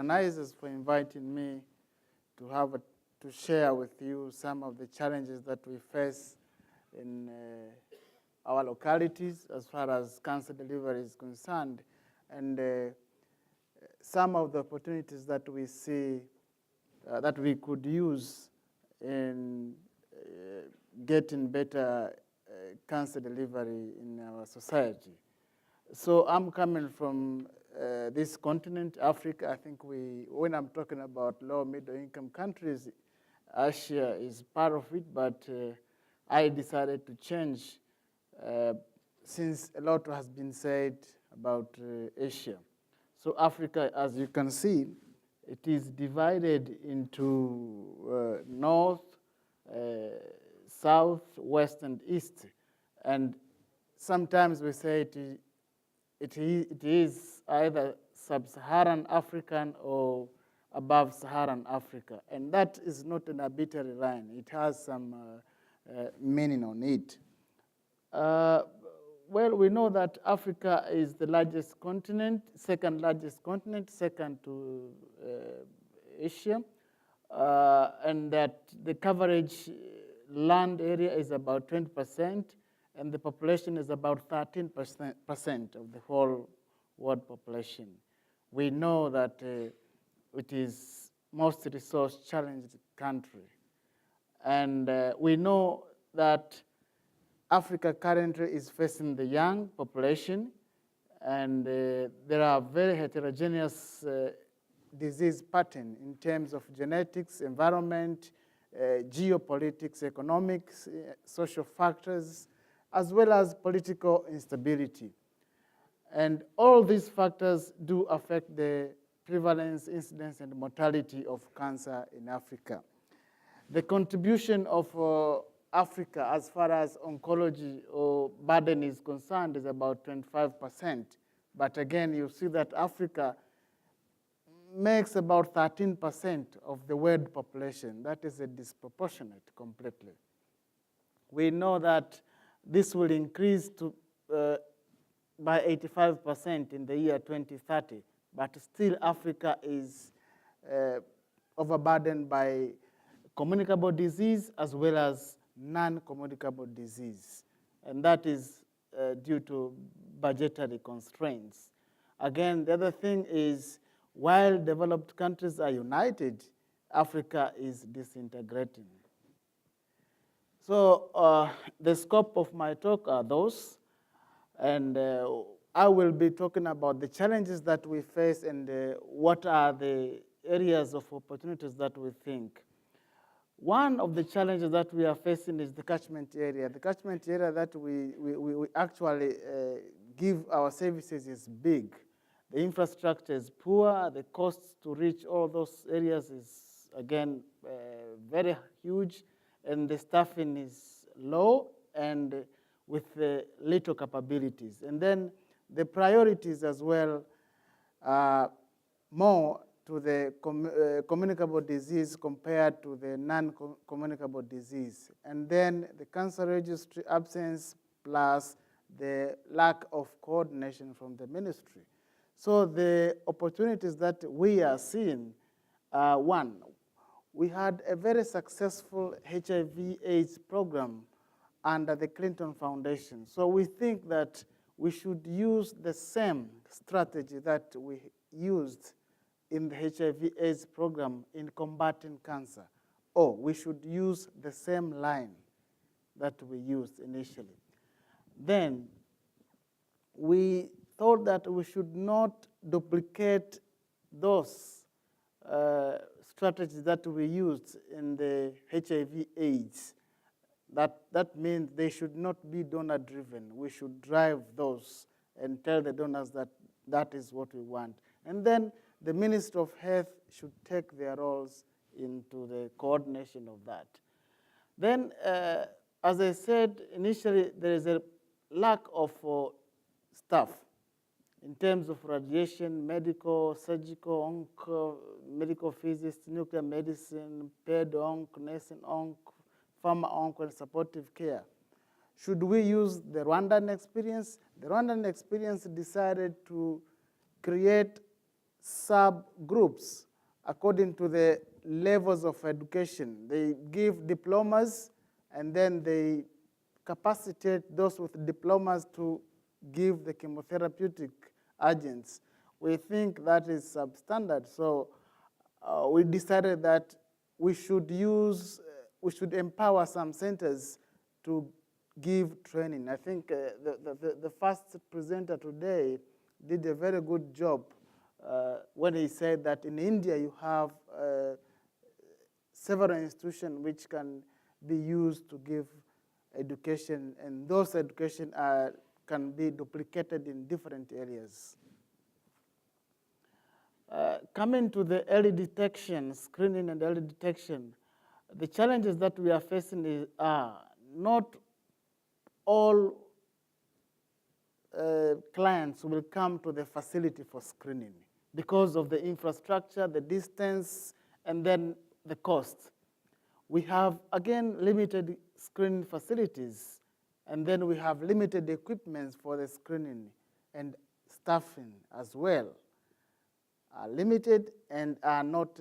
organizers for inviting me to share with you some of the challenges that we face in our localities as far as cancer delivery is concerned, and some of the opportunities that we see that we could use in getting better cancer delivery in our society. So I'm coming from this continent, Africa. I think when I'm talking about low middle income countries, Asia is part of it, but I decided to change since a lot has been said about Asia. So Africa, as you can see, it is divided into north, south, west, and east. And sometimes we say it is either sub-Saharan African or above Saharan Africa. And that is not an arbitrary line. It has some meaning on it. Well, we know that Africa is the largest continent, second largest continent, second to Asia, and that the coverage land area is about 20%, and the population is about 13% of the whole world population. We know that it is most resource-challenged country, and we know that Africa currently is facing the young population, and there are very heterogeneous disease pattern in terms of genetics, environment, geopolitics, economics, social factors, as well as political instability. And all these factors do affect the prevalence, incidence, and mortality of cancer in Africa. The contribution of Africa, as far as oncology or burden is concerned, is about 25%. But again, you see that Africa makes about 13% of the world population. That is a disproportionate completely. We know that this will increase to by 85% in the year 2030, but still Africa is overburdened by communicable disease as well as non-communicable disease, and that is due to budgetary constraints. Again, the other thing is, while developed countries are united, Africa is disintegrating. So the scope of my talk are those, and I will be talking about the challenges that we face and what are the areas of opportunities that we think. One of the challenges that we are facing is the catchment area. The catchment area that we actually give our services is big. The infrastructure is poor. The costs to reach all those areas is, again, very huge. And the staffing is low and with little capabilities. And then the priorities as well are more to the communicable disease compared to the non-communicable disease. And then the cancer registry absence plus the lack of coordination from the ministry. So the opportunities that we are seeing are, one, we had a very successful HIV/AIDS program under the Clinton Foundation. So we think that we should use the same strategy that we used in the HIV/AIDS program in combating cancer, or we should use the same line that we used initially. Then we thought that we should not duplicate those strategies that we used in the HIV/AIDS. That means they should not be donor-driven. We should drive those and tell the donors that that is what we want. And then the Ministry of Health should take their roles into the coordination of that. Then, as I said initially, there is a lack of staff in terms of radiation, medical, surgical, onc, medical physics, nuclear medicine, ped-onc, nursing-onc, pharma-onc, and supportive care. Should we use the Rwandan experience? The Rwandan experience decided to create subgroups according to the levels of education. They give diplomas, and then they capacitate those with diplomas to give the chemotherapeutic agents. We think that is substandard, so we decided that we should empower some centers to give training. I think the first presenter today did a very good job when he said that in India you have several institutions which can be used to give education, and those education can be duplicated in different areas. Coming to the early detection, screening and early detection, the challenges that we are facing are not all clients will come to the facility for screening because of the infrastructure, the distance, and then the cost. We have, again, limited screening facilities, and then we have limited equipment for the screening, and staffing as well are limited and are not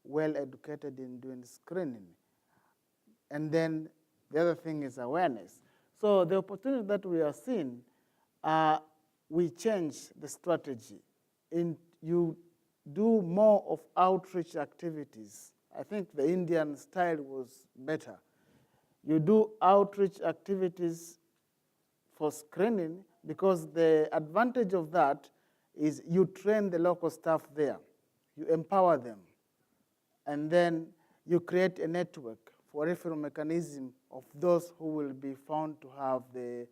well educated in doing screening. And then the other thing is awareness. So the opportunity that we are seeing, we change the strategy. You do more of outreach activities. I think the Indian style was better. You do outreach activities for screening because the advantage of that is you train the local staff there. You empower them. And then you create a network for referral mechanism of those who will be found to have the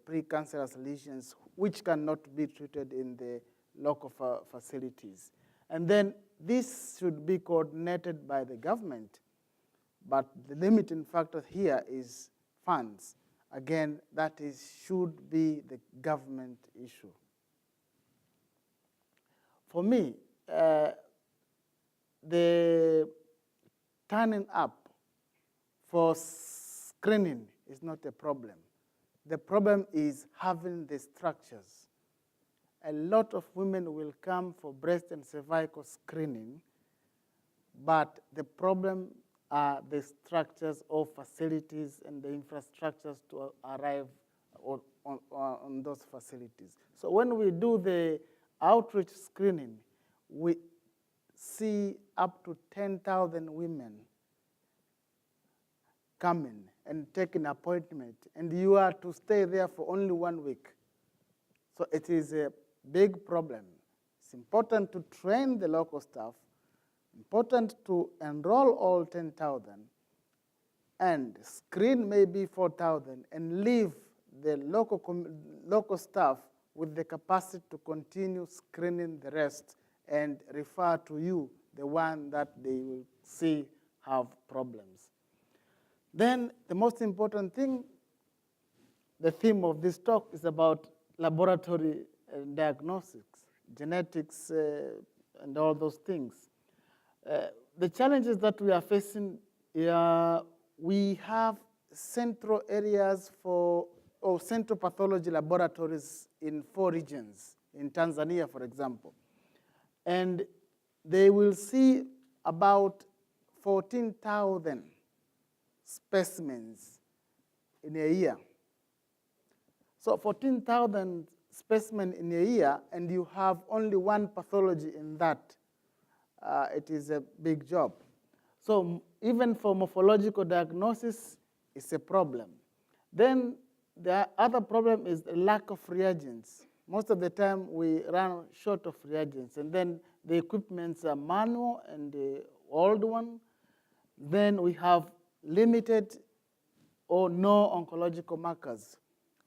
precancerous lesions which cannot be treated in the local facilities. And then this should be coordinated by the government, but the limiting factor here is funds. Again, that should be the government issue. For me, the turning up for screening is not a problem. The problem is having the structures. A lot of women will come for breast and cervical screening, but the problem are the structures of facilities and the infrastructures to arrive on those facilities. So when we do the outreach screening, we see up to 10,000 women coming and taking an appointment, and you are to stay there for only 1 week. So it is a big problem. It's important to train the local staff, important to enroll all 10,000, and screen maybe 4,000, and leave the local staff with the capacity to continue screening the rest and refer to you, the one that they will see have problems. Then the most important thing, the theme of this talk is about laboratory diagnostics, genetics, and all those things. The challenges that we are facing, we have central areas or central pathology laboratories in 4 regions, in Tanzania, for example. And they will see about 14,000 specimens in a year. So 14,000 specimens in a year, and you have only 1 pathology in that. It is a big job. So even for morphological diagnosis, it's a problem. Then the other problem is the lack of reagents. Most of the time we run short of reagents, and then the equipments are manual and the old one. Then we have limited or no oncological markers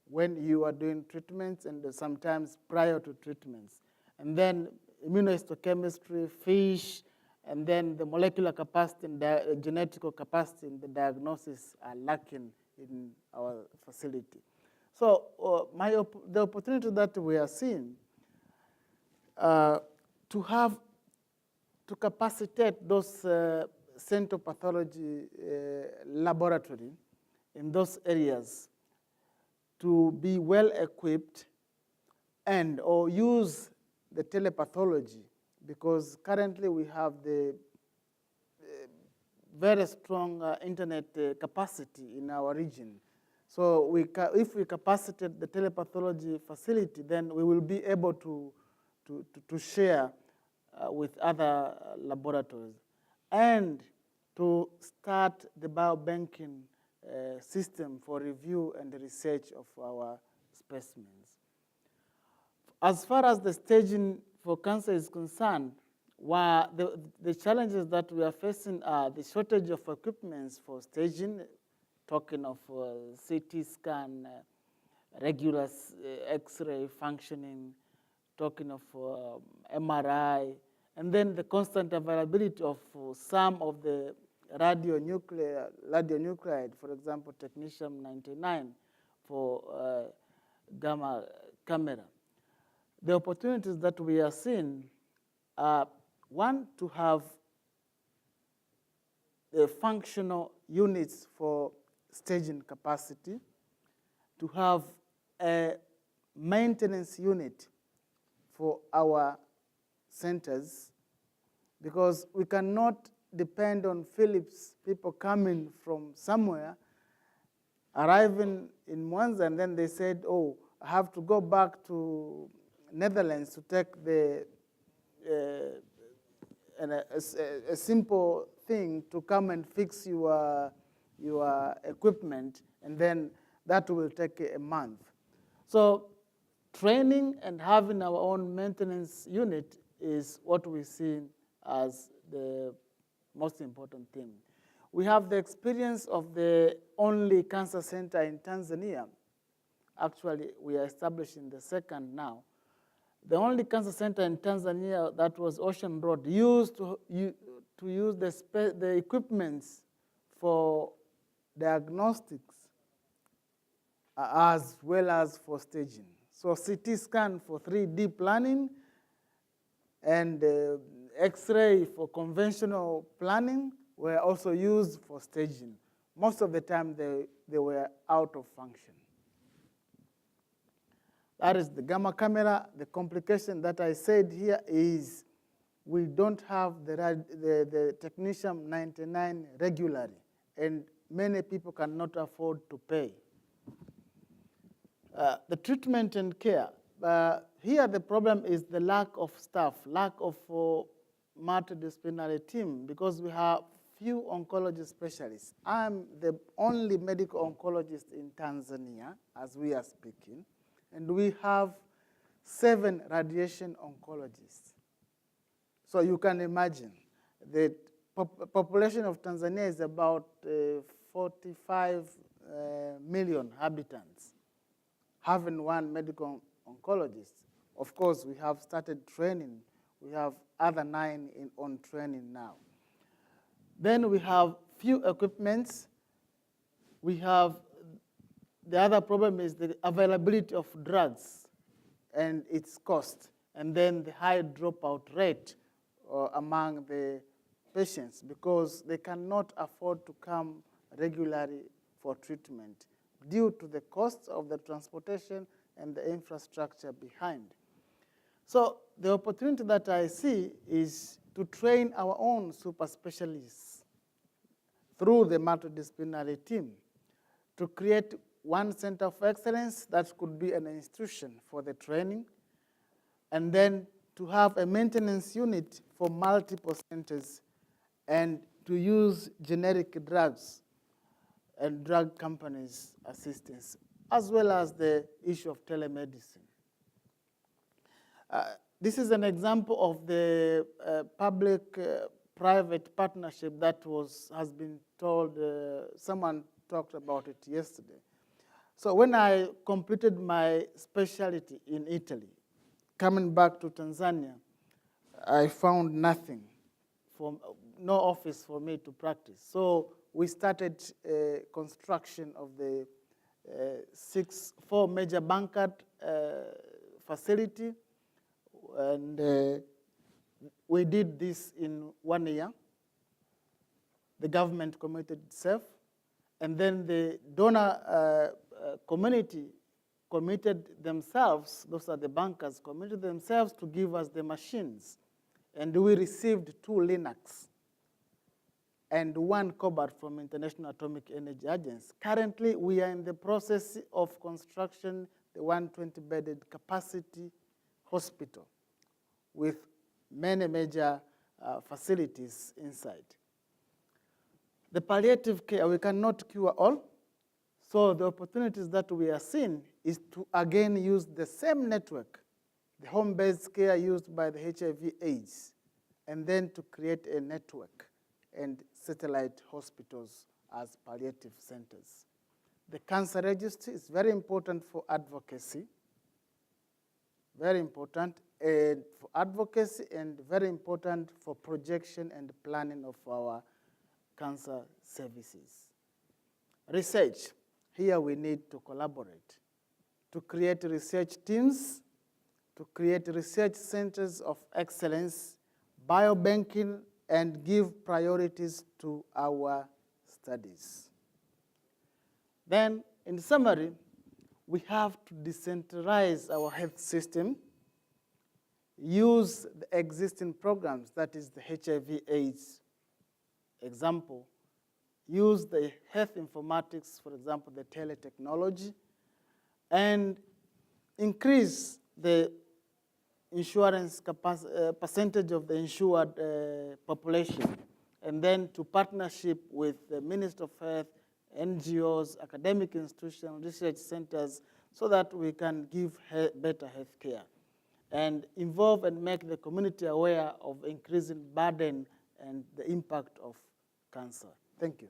when you are doing treatments and sometimes prior to treatments. And then immunohistochemistry, FISH, and then the molecular capacity and genetical capacity in the diagnosis are lacking in our facility. So the opportunity that we are seeing to capacitate those central pathology laboratory in those areas to be well equipped and or use the telepathology, because currently we have the very strong internet capacity in our region. So if we capacitate the telepathology facility, then we will be able to share with other laboratories and to start the biobanking system for review and research of our specimens. As far as the staging for cancer is concerned, the challenges that we are facing are the shortage of equipments for staging, talking of CT scan, regular X-ray functioning, talking of MRI, and then the constant availability of some of the radionuclide, for example, technetium-99 for gamma camera. The opportunities that we are seeing are, one, to have functional units for staging capacity, to have a maintenance unit for our centers, because we cannot depend on Philips people coming from somewhere, arriving in Mwanza, and then they said, oh, I have to go back to Netherlands to take a simple thing to come and fix your equipment, and then that will take a month. So training and having our own maintenance unit is what we see as the most important thing. We have the experience of the only cancer center in Tanzania. Actually, we are establishing the second now. The only cancer center in Tanzania, that was Ocean Road, used to use the equipments for diagnostics as well as for staging. So CT scan for 3D planning and X-ray for conventional planning were also used for staging. Most of the time they were out of function. That is the gamma camera. The complication that I said here is we don't have the technetium-99 regularly, and many people cannot afford to pay. The treatment and care. Here the problem is the lack of staff, lack of multidisciplinary team, because we have few oncology specialists. I'm the only medical oncologist in Tanzania as we are speaking, and we have 7 radiation oncologists. So you can imagine the population of Tanzania is about 45 million inhabitants. Having one medical oncologist, of course, we have started training. We have other 9 on training now. Then we have few equipments. We have, the other problem is the availability of drugs and its cost, and then the high dropout rate among the patients, because they cannot afford to come regularly for treatment due to the costs of the transportation and the infrastructure behind. So the opportunity that I see is to train our own super specialists through the multidisciplinary team to create one center of excellence that could be an institution for the training, and then to have a maintenance unit for multiple centers, and to use generic drugs and drug companies' assistance, as well as the issue of telemedicine. This is an example of the public-private partnership that has been told, someone talked about it yesterday. So when I completed my specialty in Italy, coming back to Tanzania, I found nothing, no office for me to practice. So we started construction of the 4 major banked facility, and we did this in 1 year. The government committed itself, and then the donor community committed themselves, those are the bankers, committed themselves to give us the machines. And we received 2 Linux and 1 cobalt from International Atomic Energy Agency. Currently, we are in the process of construction, the 120-bedded capacity hospital with many major facilities inside. The palliative care, we cannot cure all. So the opportunities that we are seeing is to again use the same network, the home-based care used by the HIV/AIDS, and then to create a network and satellite hospitals as palliative centers. The cancer registry is very important for advocacy, very important for advocacy and very important for projection and planning of our cancer services. Research, here we need to collaborate, to create research teams, to create research centers of excellence, biobanking, and give priorities to our studies. Then, in summary, we have to decentralize our health system, use the existing programs, that is the HIV/AIDS example, use the health informatics, for example, the teletechnology, and increase the insurance percentage of the insured population, and then to partnership with the Ministry of Health, NGOs, academic institutions, research centers, so that we can give better health care, and involve and make the community aware of increasing burden and the impact of cancer. Thank you.